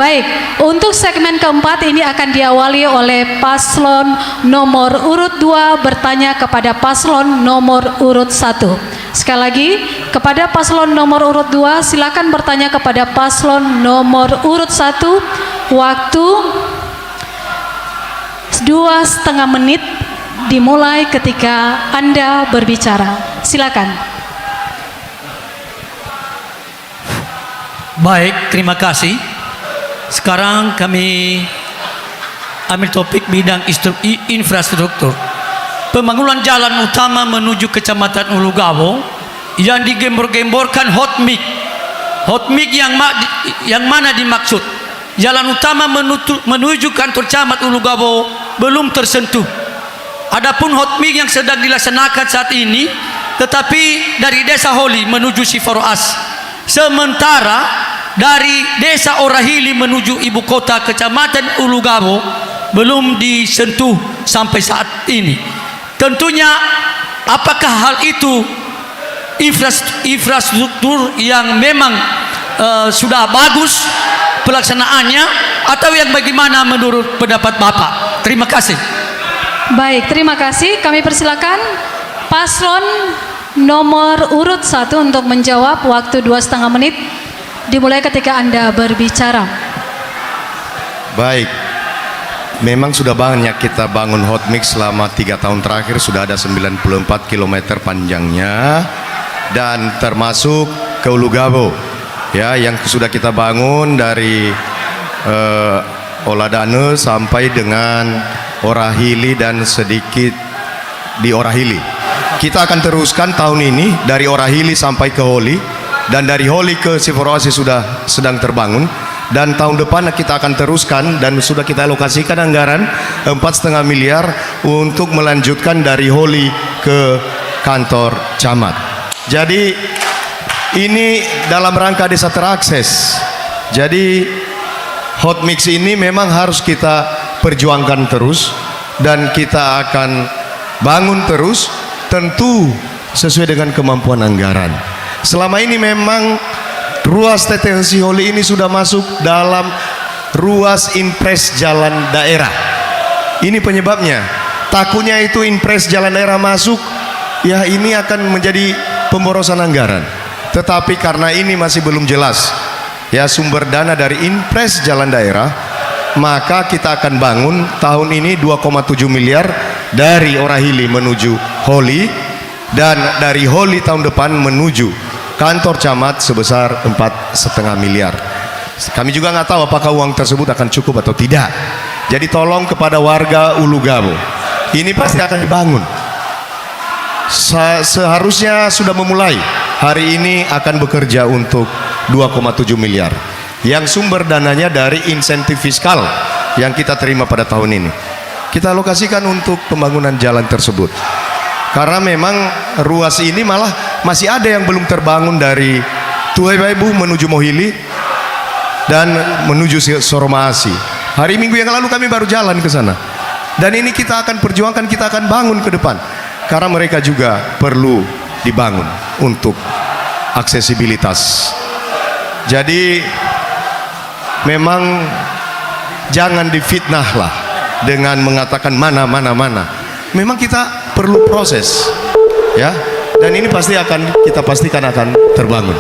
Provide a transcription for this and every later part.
Baik, untuk segmen keempat ini akan diawali oleh paslon nomor urut 2 bertanya kepada paslon nomor urut 1. Sekali lagi, kepada paslon nomor urut 2 silakan bertanya kepada paslon nomor urut 1. Waktu 2,5 menit dimulai ketika Anda berbicara. Silakan. Baik, terima kasih. Sekarang kami ambil topik bidang infrastruktur. Pembangunan jalan utama menuju Kecamatan Ulu Gawo yang digembor-gemborkan hot mic. Hot mic yang mana dimaksud? Jalan utama menuju kantor camat Ulu Gawo belum tersentuh. Adapun hot mic yang sedang dilaksanakan saat ini, tetapi dari Desa Holi menuju Sifaroas. Sementara dari Desa Orahili menuju ibu kota Kecamatan Ulu Gawo belum disentuh sampai saat ini. Tentunya apakah hal itu infrastruktur yang memang sudah bagus pelaksanaannya atau yang bagaimana menurut pendapat Bapak? Terima kasih. Baik, terima kasih. Kami persilakan paslon nomor urut 1 untuk menjawab. Waktu 2,5 menit dimulai ketika Anda berbicara. Baik, memang sudah banyak kita bangun hot mix selama 3 tahun terakhir. Sudah ada 94 km panjangnya dan termasuk ke Ulu Gawo ya, yang sudah kita bangun dari Oladane sampai dengan Orahili dan sedikit di Orahili. Kita akan teruskan tahun ini dari Orahili sampai ke Holi, dan dari Holi ke Sifaroas sudah sedang terbangun, dan tahun depan kita akan teruskan dan sudah kita alokasikan anggaran 4,5 miliar untuk melanjutkan dari Holi ke kantor camat. Jadi ini dalam rangka desa terakses. Jadi hot mix ini memang harus kita perjuangkan terus dan kita akan bangun terus, tentu sesuai dengan kemampuan anggaran. Selama ini memang ruas TTHC Holi ini sudah masuk dalam ruas impres jalan daerah. Ini penyebabnya. Takutnya itu impres jalan daerah masuk, ya ini akan menjadi pemborosan anggaran. Tetapi karena ini masih belum jelas ya sumber dana dari impres jalan daerah, maka kita akan bangun tahun ini 2,7 miliar dari Orahili menuju Holi, dan dari Holi tahun depan menuju kantor camat sebesar 4,5 miliar. Kami juga nggak tahu apakah uang tersebut akan cukup atau tidak. Jadi tolong kepada warga Ulu Gawo, ini pasti akan dibangun. Seharusnya sudah memulai. Hari ini akan bekerja untuk 2,7 miliar. Yang sumber dananya dari insentif fiskal yang kita terima pada tahun ini. Kita alokasikan untuk pembangunan jalan tersebut. Karena memang ruas ini malah masih ada yang belum terbangun dari Tuhaibaibu menuju Mohili dan menuju Soromasi. Hari Minggu yang lalu kami baru jalan ke sana. Dan ini kita akan perjuangkan, kita akan bangun ke depan. Karena mereka juga perlu dibangun untuk aksesibilitas. Jadi memang jangan difitnah lah dengan mengatakan mana. Memang kita perlu proses ya, dan ini pasti akan kita pastikan akan terbangun.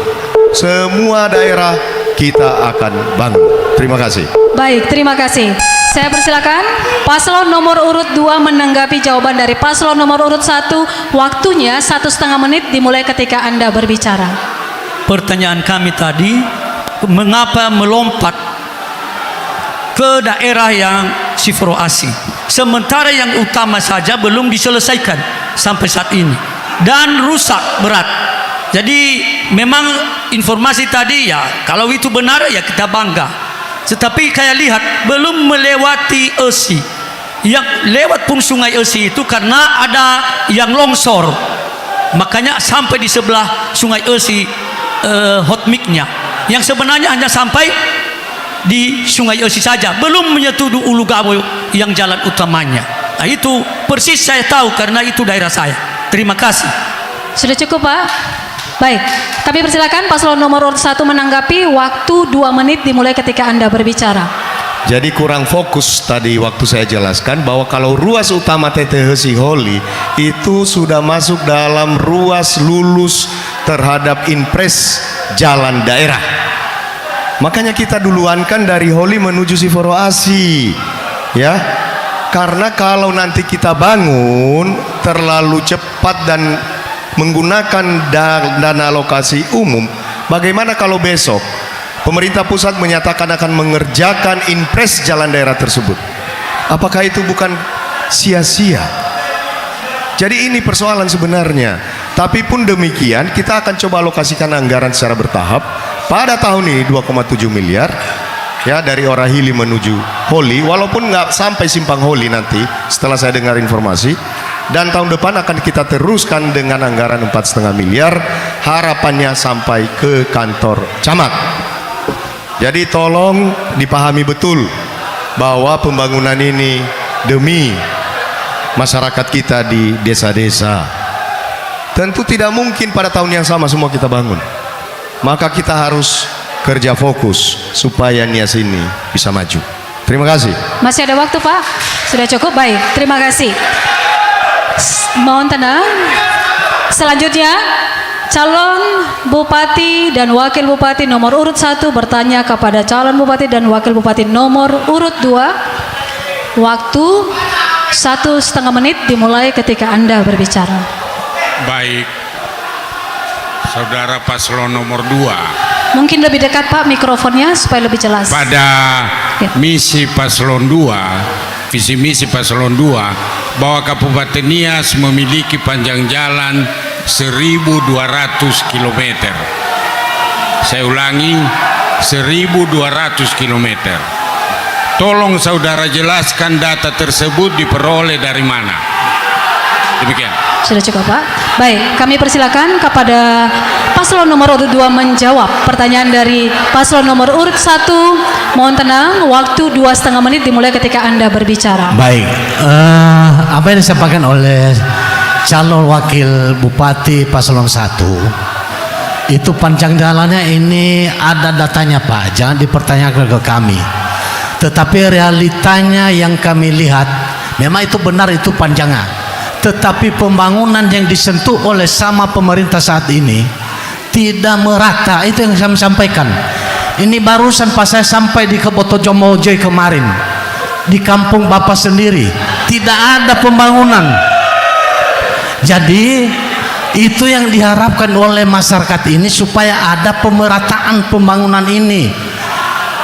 Semua daerah kita akan bangun. Terima kasih. Baik, terima kasih. Saya persilakan paslon nomor urut 2 menanggapi jawaban dari paslon nomor urut 1. Waktunya 1,5 menit dimulai ketika Anda berbicara. Pertanyaan kami tadi, mengapa melompat ke daerah yang Sifaroasi, sementara yang utama saja belum diselesaikan sampai saat ini dan rusak berat. Jadi memang informasi tadi ya, kalau itu benar ya kita bangga. Tetapi saya lihat belum melewati Esi. Yang lewat pun sungai Esi itu karena ada yang longsor, makanya sampai di sebelah sungai Esi hot mic-nya, yang sebenarnya hanya sampai di sungai Esi saja, belum menyentuh Ulu Gawo yang jalan utamanya. Nah, itu persis saya tahu karena itu daerah saya. Terima kasih. Sudah cukup, Pak? Baik, kami persilakan paslon nomor urut 1 menanggapi. Waktu 2 menit dimulai ketika Anda berbicara. Jadi kurang fokus tadi waktu saya jelaskan bahwa kalau ruas utama TTH Siholi itu sudah masuk dalam ruas lulus terhadap impres jalan daerah. Makanya kita duluankan dari Holi menuju Siforoasi, ya. Karena kalau nanti kita bangun terlalu cepat dan menggunakan dana alokasi umum, bagaimana kalau besok pemerintah pusat menyatakan akan mengerjakan impres jalan daerah tersebut? Apakah itu bukan sia-sia? Jadi ini persoalan sebenarnya. Tapi pun demikian kita akan coba alokasikan anggaran secara bertahap. Pada tahun ini 2,7 miliar ya, dari Orahili menuju Holi, walaupun nggak sampai simpang Holi nanti setelah saya dengar informasi. Dan tahun depan akan kita teruskan dengan anggaran 4,5 miliar, harapannya sampai ke kantor camat. Jadi tolong dipahami betul bahwa pembangunan ini demi masyarakat kita di desa-desa. Tentu tidak mungkin pada tahun yang sama semua kita bangun. Maka kita harus kerja fokus supaya Nias ini bisa maju. Terima kasih. Masih ada waktu, Pak? Sudah cukup? Baik, terima kasih. Mohon tenang. Selanjutnya, calon bupati dan wakil bupati nomor urut 1 bertanya kepada calon bupati dan wakil bupati nomor urut 2. Waktu 1,5 menit dimulai ketika Anda berbicara. Baik, saudara paslon nomor 2. Mungkin lebih dekat, Pak, mikrofonnya supaya lebih jelas. Pada misi paslon 2, visi misi paslon 2, bahwa Kabupaten Nias memiliki panjang jalan 1.200 km. Saya ulangi, 1.200 km. Tolong saudara jelaskan data tersebut diperoleh dari mana. Demikian. Sudah cukup, Pak. Baik, kami persilakan kepada paslon nomor urut 2 menjawab pertanyaan dari paslon nomor urut 1. Mohon tenang, waktu 2,5 menit dimulai ketika Anda berbicara. Baik, apa yang disampaikan oleh calon wakil bupati paslon 1 itu panjang jalannya ini ada datanya, Pak, jangan dipertanyakan ke kami. Tetapi realitanya yang kami lihat memang itu benar, itu panjangnya. Tetapi pembangunan yang disentuh oleh sama pemerintah saat ini tidak merata. Itu yang saya sampaikan. Ini barusan pas saya sampai di Kebotojomoje kemarin, di kampung Bapak sendiri tidak ada pembangunan. Jadi itu yang diharapkan oleh masyarakat ini supaya ada pemerataan pembangunan ini.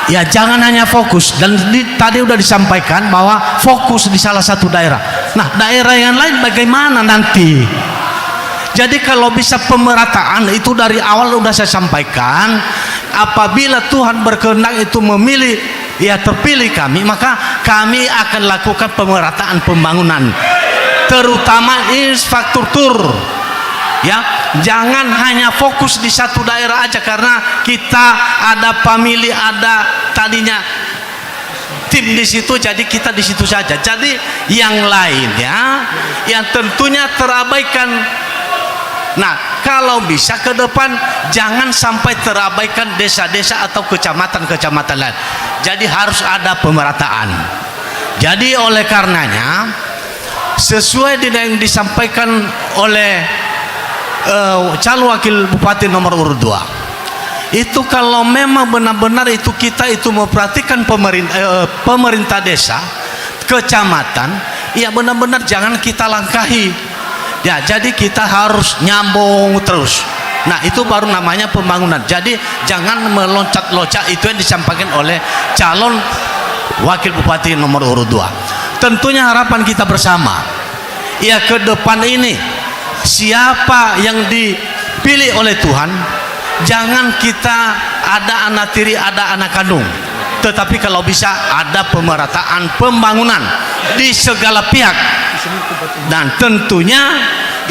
Ya, jangan hanya fokus, dan tadi udah disampaikan bahwa fokus di salah satu daerah. Nah, daerah yang lain bagaimana nanti? Jadi kalau bisa pemerataan itu dari awal udah saya sampaikan, apabila Tuhan berkehendak itu memilih, ya terpilih kami, maka kami akan lakukan pemerataan pembangunan, terutama infrastruktur. Ya, jangan hanya fokus di satu daerah aja, karena kita ada family, ada tadinya tim di situ, jadi kita di situ saja. Jadi yang lainnya yang tentunya terabaikan. Nah, kalau bisa ke depan jangan sampai terabaikan desa-desa atau kecamatan-kecamatan lain. Jadi harus ada pemerataan. Jadi oleh karenanya sesuai dengan yang disampaikan oleh calon wakil bupati nomor urut 2, itu kalau memang benar-benar itu kita itu memperhatikan pemerintah desa, kecamatan, ya benar-benar jangan kita langkahi. Ya, jadi kita harus nyambung terus. Nah, itu baru namanya pembangunan. Jadi jangan meloncat-loncat, itu yang disampaikan oleh calon wakil bupati nomor urut 2. Tentunya harapan kita bersama, ya ke depan ini siapa yang dipilih oleh Tuhan, jangan kita ada anak tiri, ada anak kandung, tetapi kalau bisa ada pemerataan pembangunan di segala pihak. Dan tentunya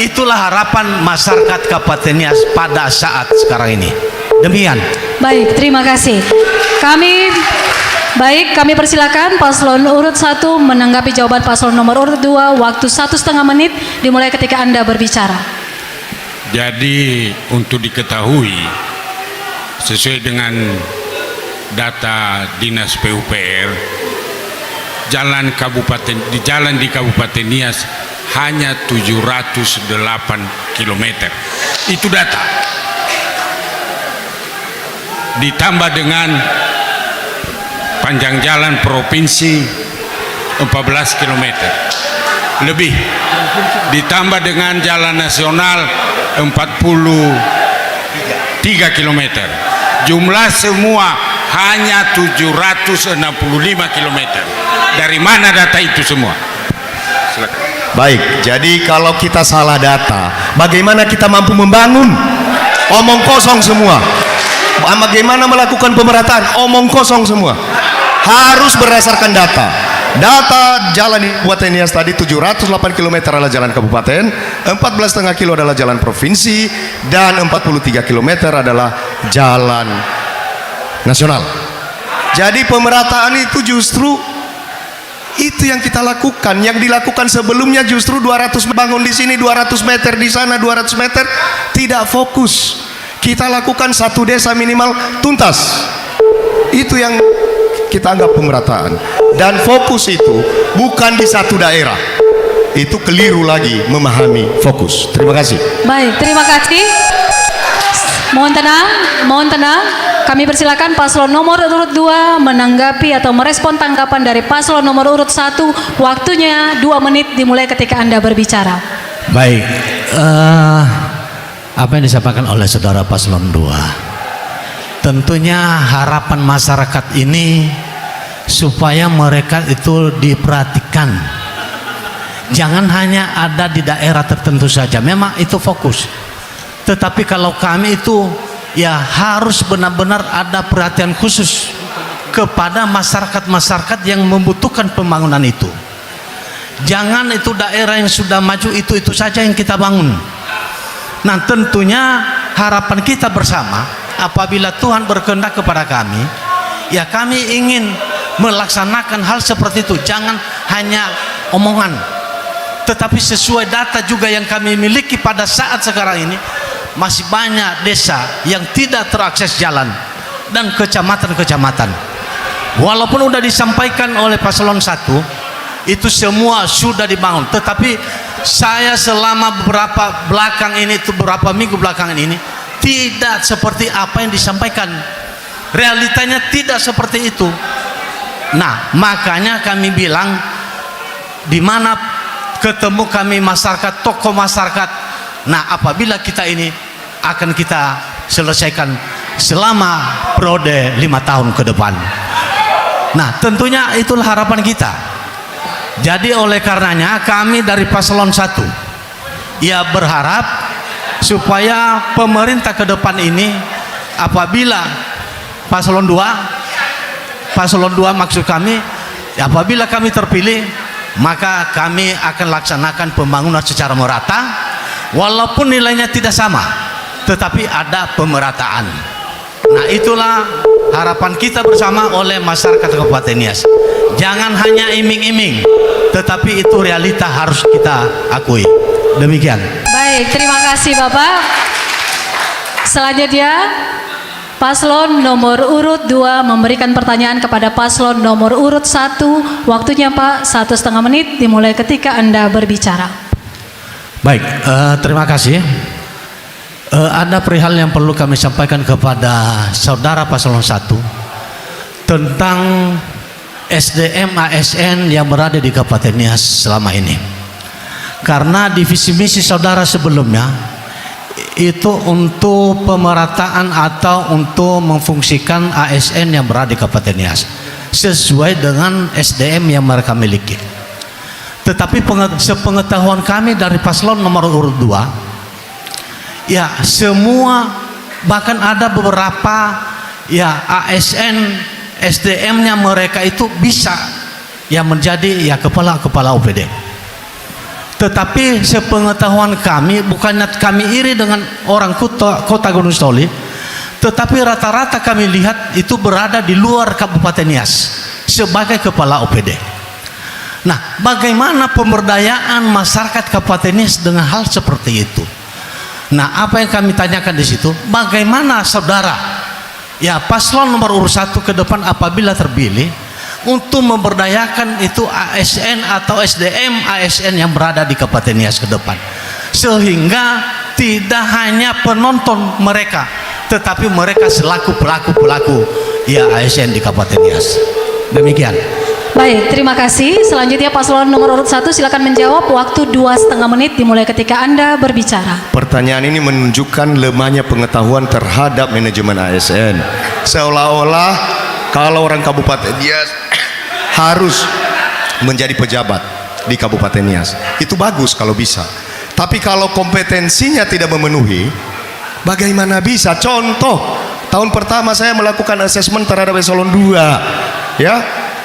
itulah harapan masyarakat Kabupaten Nias pada saat sekarang ini. Demikian. Baik, terima kasih. Kami persilakan paslon urut 1 menanggapi jawaban paslon nomor urut 2. Waktu 1,5 menit dimulai ketika Anda berbicara. Jadi untuk diketahui sesuai dengan data Dinas PUPR, jalan di Kabupaten Nias hanya 708 km. Itu data. Ditambah dengan panjang jalan provinsi 14 km lebih, ditambah dengan jalan nasional 43 km. Jumlah semua hanya 765 km. Dari mana data itu semua? Silakan. Baik, jadi kalau kita salah data, bagaimana kita mampu membangun? Omong kosong semua. Bagaimana melakukan pemerataan? Omong kosong semua. Harus berdasarkan data. Data jalan di Kabupaten Nias tadi 708 km adalah jalan kabupaten, 14,5 km adalah jalan provinsi, dan 43 km adalah jalan nasional. Jadi pemerataan itu justru itu yang kita lakukan. Yang dilakukan sebelumnya justru 200 bangun di sini, 200 meter di sana, 200 meter, tidak fokus. Kita lakukan satu desa minimal tuntas. Itu yang kita anggap pemerataan. Dan fokus itu bukan di satu daerah. Itu keliru lagi memahami fokus. Terima kasih. Baik, terima kasih. Mohon tenang, mohon tenang. Kami persilakan paslon nomor urut 2 menanggapi atau merespon tanggapan dari paslon nomor urut 1. Waktunya 2 menit dimulai ketika Anda berbicara. Baik, apa yang disampaikan oleh saudara paslon 2, tentunya harapan masyarakat ini supaya mereka itu diperhatikan. Jangan hanya ada di daerah tertentu saja, memang itu fokus. Tetapi kalau kami itu ya harus benar-benar ada perhatian khusus kepada masyarakat-masyarakat yang membutuhkan pembangunan itu. Jangan itu daerah yang sudah maju itu saja yang kita bangun. Nah, tentunya harapan kita bersama, apabila Tuhan berkehendak kepada kami, ya kami ingin melaksanakan hal seperti itu. Jangan hanya omongan, tetapi sesuai data juga yang kami miliki pada saat sekarang ini. Masih banyak desa yang tidak terakses jalan dan kecamatan-kecamatan. Walaupun sudah disampaikan oleh paslon 1, itu semua sudah dibangun. Tetapi saya selama beberapa minggu belakangan ini tidak seperti apa yang disampaikan. Realitanya tidak seperti itu. Nah, makanya kami bilang, di mana ketemu kami masyarakat, tokoh masyarakat. Nah, apabila kita ini akan kita selesaikan selama periode 5 tahun ke depan. Nah, tentunya itulah harapan kita. Jadi oleh karenanya kami dari paslon 1 ya berharap supaya pemerintah ke depan ini, apabila paslon 2 maksud kami, apabila kami terpilih, maka kami akan laksanakan pembangunan secara merata, walaupun nilainya tidak sama, tetapi ada pemerataan. Nah, itulah harapan kita bersama oleh masyarakat Kabupaten Nias. Jangan hanya iming-iming, tetapi itu realita harus kita akui. Demikian. Baik, terima kasih Bapak. Selanjutnya paslon nomor urut 2 memberikan pertanyaan kepada paslon nomor urut 1. Waktunya Pak 1,5 menit dimulai ketika Anda berbicara. Baik, terima kasih. Ada perihal yang perlu kami sampaikan kepada saudara paslon 1 tentang SDM ASN yang berada di Kabupaten Nias selama ini. Karena di visi misi saudara sebelumnya itu untuk pemerataan atau untuk memfungsikan ASN yang berada di Kabupaten Nias sesuai dengan SDM yang mereka miliki. Tetapi sepengetahuan kami dari paslon nomor urut 2, ya semua, bahkan ada beberapa ya ASN SDM-nya mereka itu bisa ya menjadi ya kepala OPD. Tetapi sepengetahuan kami, bukannya kami iri dengan orang kota Gunung Sitoli, tetapi rata-rata kami lihat itu berada di luar Kabupaten Nias sebagai kepala OPD. Nah, bagaimana pemberdayaan masyarakat Kabupaten Nias dengan hal seperti itu? Nah, apa yang kami tanyakan di situ, bagaimana saudara, ya paslon nomor urut 1 ke depan apabila terpilih untuk memberdayakan itu ASN atau SDM ASN yang berada di Kabupaten Nias ke depan, sehingga tidak hanya penonton mereka, tetapi mereka selaku pelaku ya ASN di Kabupaten Nias. Demikian. Baik, terima kasih. Selanjutnya paslon nomor urut 1 silakan menjawab. Waktu 2,5 menit dimulai ketika Anda berbicara. Pertanyaan ini menunjukkan lemahnya pengetahuan terhadap manajemen ASN. Seolah-olah kalau orang Kabupaten Nias harus menjadi pejabat di Kabupaten Nias. Itu bagus kalau bisa. Tapi kalau kompetensinya tidak memenuhi, bagaimana bisa? Contoh, tahun pertama saya melakukan asesmen terhadap eselon 2, ya.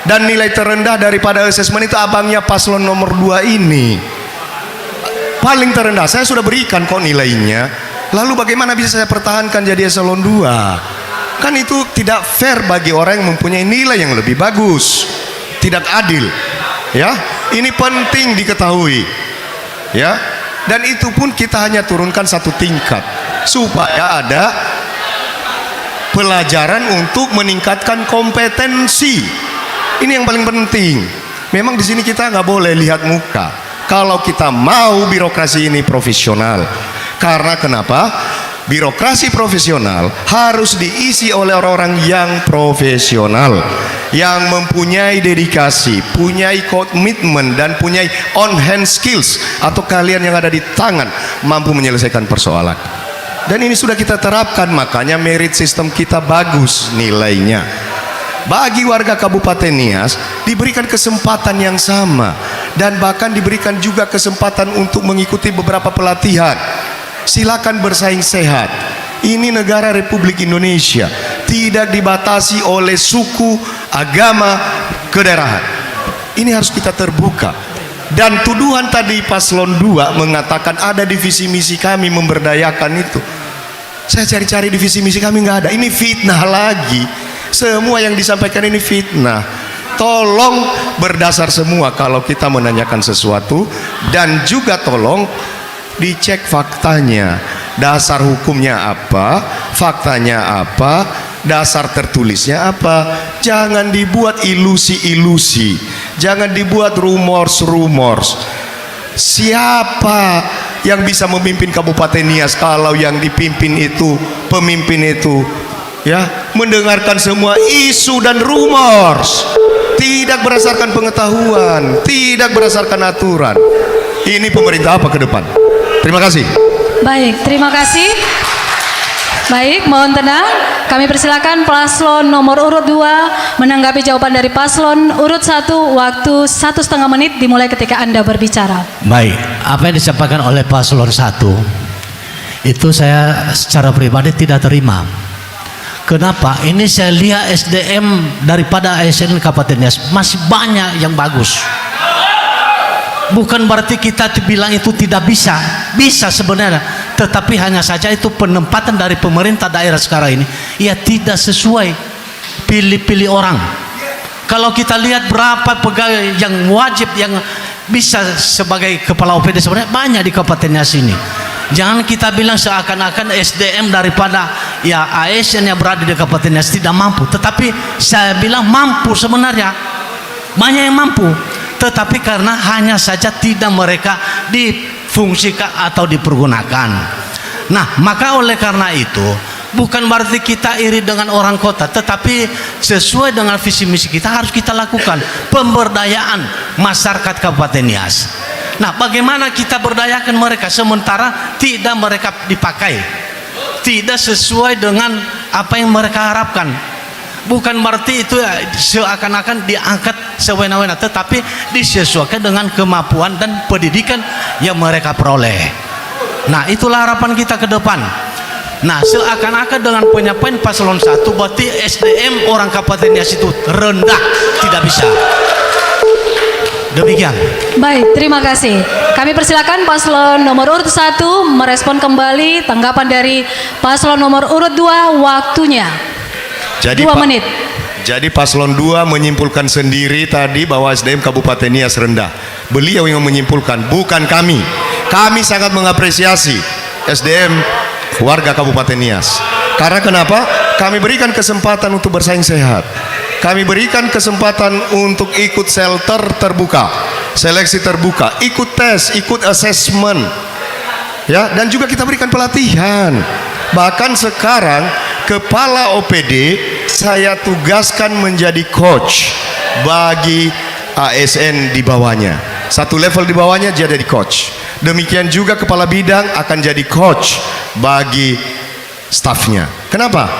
Dan nilai terendah daripada asesmen itu abangnya paslon nomor 2 ini. Paling terendah, saya sudah berikan kok nilainya. Lalu bagaimana bisa saya pertahankan jadi eselon 2? Kan itu tidak fair bagi orang yang mempunyai nilai yang lebih bagus. Tidak adil. Ya, ini penting diketahui. Ya. Dan itu pun kita hanya turunkan 1 tingkat supaya ada pelajaran untuk meningkatkan kompetensi. Ini yang paling penting. Memang di sini kita nggak boleh lihat muka. Kalau kita mau birokrasi ini profesional, karena kenapa? Birokrasi profesional harus diisi oleh orang-orang yang profesional, yang mempunyai dedikasi, punyai komitmen, dan punyai on hand skills atau kalian yang ada di tangan mampu menyelesaikan persoalan. Dan ini sudah kita terapkan, makanya merit system kita bagus nilainya. Bagi warga Kabupaten Nias diberikan kesempatan yang sama, dan bahkan diberikan juga kesempatan untuk mengikuti beberapa pelatihan. Silakan bersaing sehat. Ini negara Republik Indonesia, tidak dibatasi oleh suku, agama, kedaerahan. Ini harus kita terbuka. Dan tuduhan tadi paslon 2 mengatakan ada divisi misi kami memberdayakan itu. Saya cari-cari divisi misi kami nggak ada. Ini fitnah lagi. Semua yang disampaikan ini fitnah. Tolong berdasar semua kalau kita menanyakan sesuatu, dan juga tolong dicek faktanya. Dasar hukumnya apa, faktanya apa, dasar tertulisnya apa. Jangan dibuat ilusi-ilusi, jangan dibuat rumors-rumors. Siapa yang bisa memimpin Kabupaten Nias kalau yang dipimpin itu, pemimpin itu, ya, mendengarkan semua isu dan rumors, tidak berdasarkan pengetahuan, tidak berdasarkan aturan. Ini pemerintah apa ke depan? Terima kasih. Baik, terima kasih. Baik, mohon tenang. Kami persilakan paslon nomor urut 2 menanggapi jawaban dari paslon urut 1. Waktu 1,5 menit dimulai ketika Anda berbicara. Baik, apa yang disampaikan oleh paslon 1 itu saya secara pribadi tidak terima. Kenapa? Ini saya lihat SDM daripada ASN Kabupaten Nias masih banyak yang bagus. Bukan berarti kita bilang itu tidak bisa. Bisa sebenarnya, tetapi hanya saja itu penempatan dari pemerintah daerah sekarang ini ya tidak sesuai, pilih-pilih orang. Kalau kita lihat berapa pegawai yang wajib yang bisa sebagai kepala OPD sebenarnya banyak di Kabupaten Nias ini. Jangan kita bilang seakan-akan SDM daripada ya ASN yang berada di Kabupaten Nias tidak mampu, tetapi saya bilang mampu sebenarnya, banyak yang mampu, tetapi karena hanya saja tidak mereka difungsikan atau dipergunakan. Nah, maka oleh karena itu bukan berarti kita iri dengan orang kota, tetapi sesuai dengan visi misi kita harus kita lakukan pemberdayaan masyarakat Kabupaten Nias. Nah, bagaimana kita berdayakan mereka sementara tidak mereka dipakai, tidak sesuai dengan apa yang mereka harapkan. Bukan berarti itu seakan-akan diangkat sewena-wena, tetapi disesuaikan dengan kemampuan dan pendidikan yang mereka peroleh. Nah, itulah harapan kita ke depan. Nah, seakan-akan dengan penyampaian paslon 1 berarti SDM orang Kabupaten Nias itu rendah, tidak bisa. Demikian. Baik, terima kasih. Kami persilakan paslon nomor urut 1 merespon kembali tanggapan dari paslon nomor urut 2. Waktunya Jadi 2 menit. Jadi paslon 2 menyimpulkan sendiri tadi bahwa SDM Kabupaten Nias rendah. Beliau yang menyimpulkan, bukan kami. Kami sangat mengapresiasi SDM warga Kabupaten Nias. Karena kenapa? Kami berikan kesempatan untuk bersaing sehat. Kami berikan kesempatan untuk ikut shelter terbuka, seleksi terbuka, ikut tes, ikut assessment, ya, dan juga kita berikan pelatihan. Bahkan sekarang kepala OPD saya tugaskan menjadi coach bagi ASN di bawahnya. Satu level di bawahnya dia jadi coach. Demikian juga kepala bidang akan jadi coach bagi stafnya. Kenapa?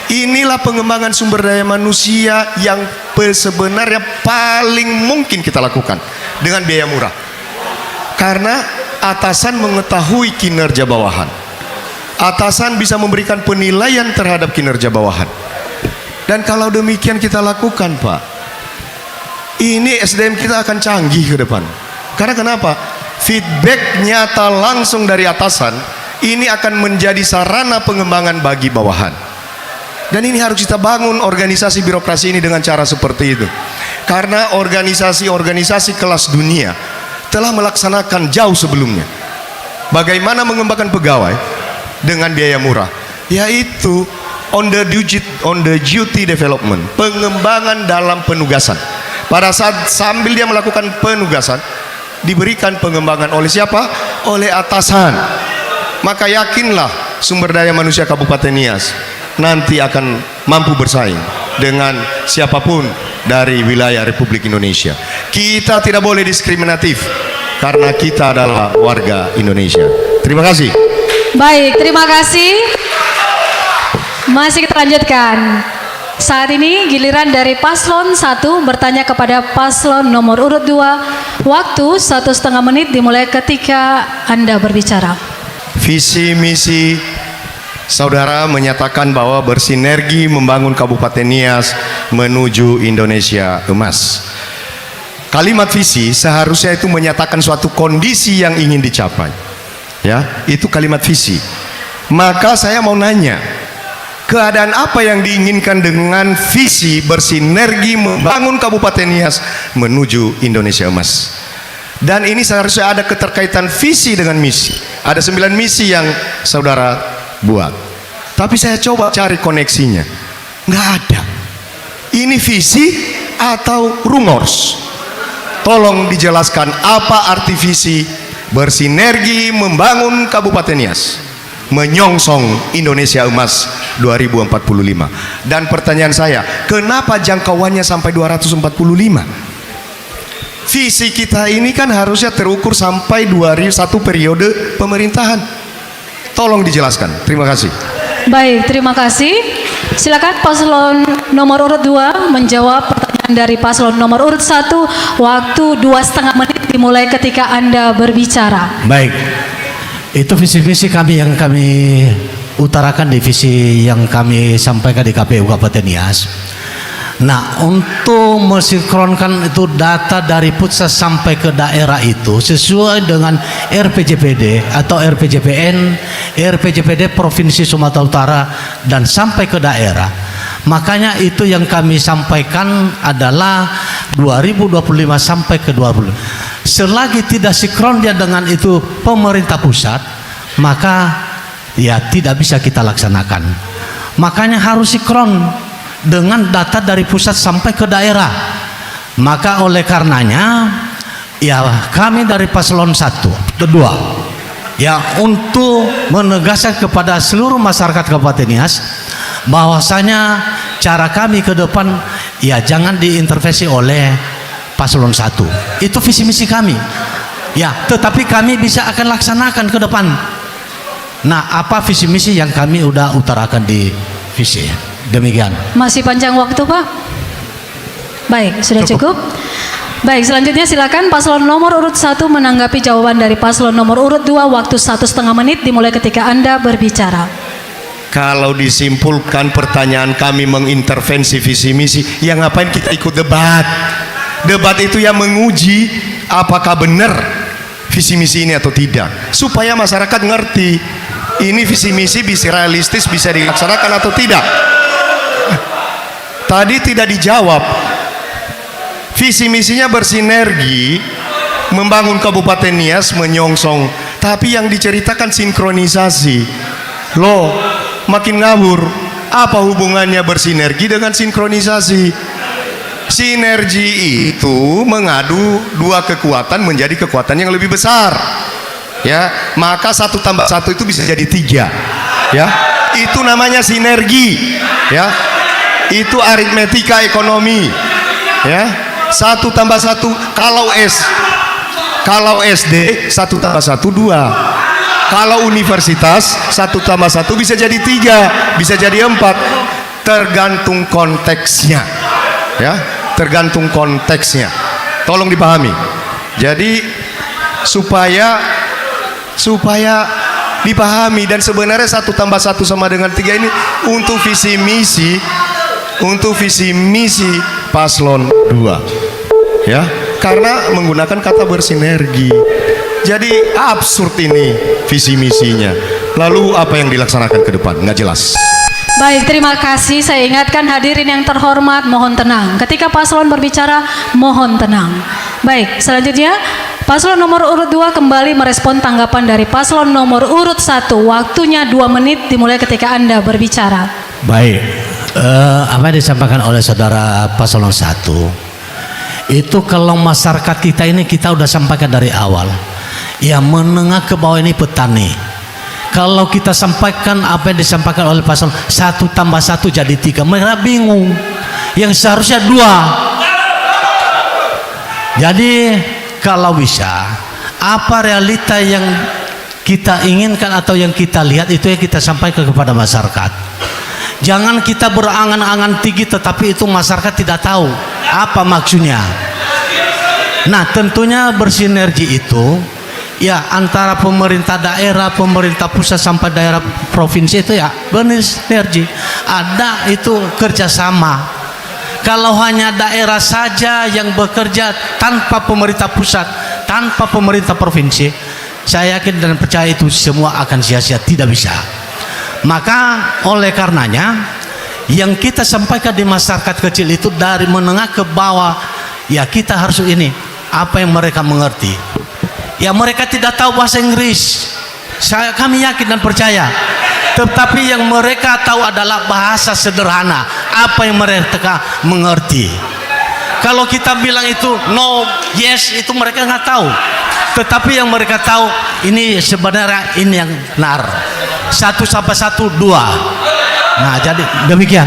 Inilah pengembangan sumber daya manusia yang sebenarnya paling mungkin kita lakukan dengan biaya murah. Karena atasan mengetahui kinerja bawahan. Atasan bisa memberikan penilaian terhadap kinerja bawahan. Dan kalau demikian kita lakukan, Pak, ini SDM kita akan canggih ke depan. Karena kenapa? Feedback nyata langsung dari atasan ini akan menjadi sarana pengembangan bagi bawahan. Dan ini harus kita bangun organisasi birokrasi ini dengan cara seperti itu. Karena organisasi-organisasi kelas dunia telah melaksanakan jauh sebelumnya. Bagaimana mengembangkan pegawai dengan biaya murah? Yaitu on the duty development, pengembangan dalam penugasan. Pada saat sambil dia melakukan penugasan, diberikan pengembangan oleh siapa? Oleh atasan. Maka yakinlah sumber daya manusia Kabupaten Nias nanti akan mampu bersaing dengan siapapun dari wilayah Republik Indonesia. Kita tidak boleh diskriminatif karena kita adalah warga Indonesia. Terima kasih. Baik, terima kasih. Masih kita lanjutkan. Saat ini giliran dari paslon 1 bertanya kepada paslon nomor urut 2. Waktu 1,5 menit dimulai ketika Anda berbicara. Visi misi saudara menyatakan bahwa bersinergi membangun Kabupaten Nias menuju Indonesia emas. Kalimat visi seharusnya itu menyatakan suatu kondisi yang ingin dicapai. Ya, itu kalimat visi. Maka saya mau nanya, keadaan apa yang diinginkan dengan visi bersinergi membangun Kabupaten Nias menuju Indonesia emas? Dan ini seharusnya ada keterkaitan visi dengan misi. Ada 9 misi yang saudara buat. Tapi saya coba cari koneksinya. Nggak ada. Ini visi atau rumors? Tolong dijelaskan apa arti visi bersinergi membangun Kabupaten Nias menyongsong Indonesia Emas 2045. Dan pertanyaan saya, kenapa jangkauannya sampai 245? Visi kita ini kan harusnya terukur sampai 1 periode pemerintahan. Tolong dijelaskan. Terima kasih. Baik, terima kasih. Silakan paslon nomor urut 2 menjawab pertanyaan dari paslon nomor urut 1. Waktu 2,5 menit dimulai ketika Anda berbicara. Baik, itu visi-visi kami yang kami utarakan di visi yang kami sampaikan di KPU Kabupaten Nias. Nah, untuk mensinkronkan itu data dari pusat sampai ke daerah itu sesuai dengan RPJPD atau RPJPN, RPJPD Provinsi Sumatera Utara dan sampai ke daerah. Makanya itu yang kami sampaikan adalah 2025 sampai ke 20. Selagi tidak sinkron dia dengan itu pemerintah pusat, maka ya tidak bisa kita laksanakan. Makanya harus sinkron dengan data dari pusat sampai ke daerah. Maka oleh karenanya ya kami dari paslon 1, 2 ya untuk menegaskan kepada seluruh masyarakat Kabupaten Nias bahwasanya cara kami ke depan ya jangan diintervensi oleh paslon 1. Itu visi misi kami. Ya, tetapi kami bisa akan laksanakan ke depan. Nah, apa visi misi yang kami udah utarakan di visi? Demikian. Masih panjang waktu, Pak? Baik, sudah cukup. Baik, selanjutnya silakan paslon nomor urut 1 menanggapi jawaban dari paslon nomor urut 2. Waktu 1,5 menit dimulai ketika Anda berbicara. Kalau disimpulkan pertanyaan kami mengintervensi visi misi, ya ngapain kita ikut debat? Debat itu yang menguji apakah benar visi misi ini atau tidak, supaya masyarakat ngerti ini visi misi bisa realistis, bisa dilaksanakan atau tidak. Tadi tidak dijawab. Visi misinya bersinergi membangun Kabupaten Nias menyongsong Tapi yang diceritakan sinkronisasi. Loh, makin ngawur. Apa hubungannya bersinergi dengan sinkronisasi? Sinergi itu mengadu dua kekuatan menjadi kekuatan yang lebih besar. Ya, maka 1 tambah 1 itu bisa jadi 3. Ya, itu namanya sinergi. Ya, itu aritmetika ekonomi. Ya, 1 tambah 1 kalau SD 1 tambah 1 2. Kalau universitas 1 tambah 1 bisa jadi 3, bisa jadi 4, tergantung konteksnya. Ya, tergantung konteksnya. Tolong dipahami. Jadi supaya dipahami, dan sebenarnya 1 tambah 1 sama dengan 3 ini untuk visi misi paslon 2. Ya, karena menggunakan kata bersinergi. Jadi absurd ini visi misinya. Lalu apa yang dilaksanakan ke depan? Nggak jelas. Baik, terima kasih. Saya ingatkan hadirin yang terhormat, mohon tenang. Ketika paslon berbicara, mohon tenang. Baik, selanjutnya paslon nomor urut 2 kembali merespon tanggapan dari paslon nomor urut 1. Waktunya 2 menit dimulai ketika Anda berbicara. Baik, apa yang disampaikan oleh saudara paslon 1 itu, kalau masyarakat kita ini kita udah sampaikan dari awal, ya menengah ke bawah ini petani. Kalau kita sampaikan apa yang disampaikan oleh paslon 1 tambah 1 jadi 3, mereka bingung. Yang seharusnya 2. Jadi kalau bisa, apa realita yang kita inginkan atau yang kita lihat itu yang kita sampaikan kepada masyarakat. Jangan kita berangan-angan tinggi tetapi itu masyarakat tidak tahu apa maksudnya. Nah, tentunya bersinergi itu ya antara pemerintah daerah, pemerintah pusat sampai daerah provinsi itu ya bersinergi. Ada itu kerjasama. Kalau hanya daerah saja yang bekerja tanpa pemerintah pusat, tanpa pemerintah provinsi, saya yakin dan percaya itu semua akan sia-sia, tidak bisa. Maka oleh karenanya yang kita sampaikan di masyarakat kecil itu dari menengah ke bawah, ya kita harus ini apa yang mereka mengerti. Ya mereka tidak tahu bahasa Inggris, kami yakin dan percaya, tetapi yang mereka tahu adalah bahasa sederhana, apa yang mereka mengerti. Kalau kita bilang itu no, yes, itu mereka nggak tahu, tetapi yang mereka tahu ini sebenarnya ini yang benar. 1 sampai 1 2. Nah, jadi demikian.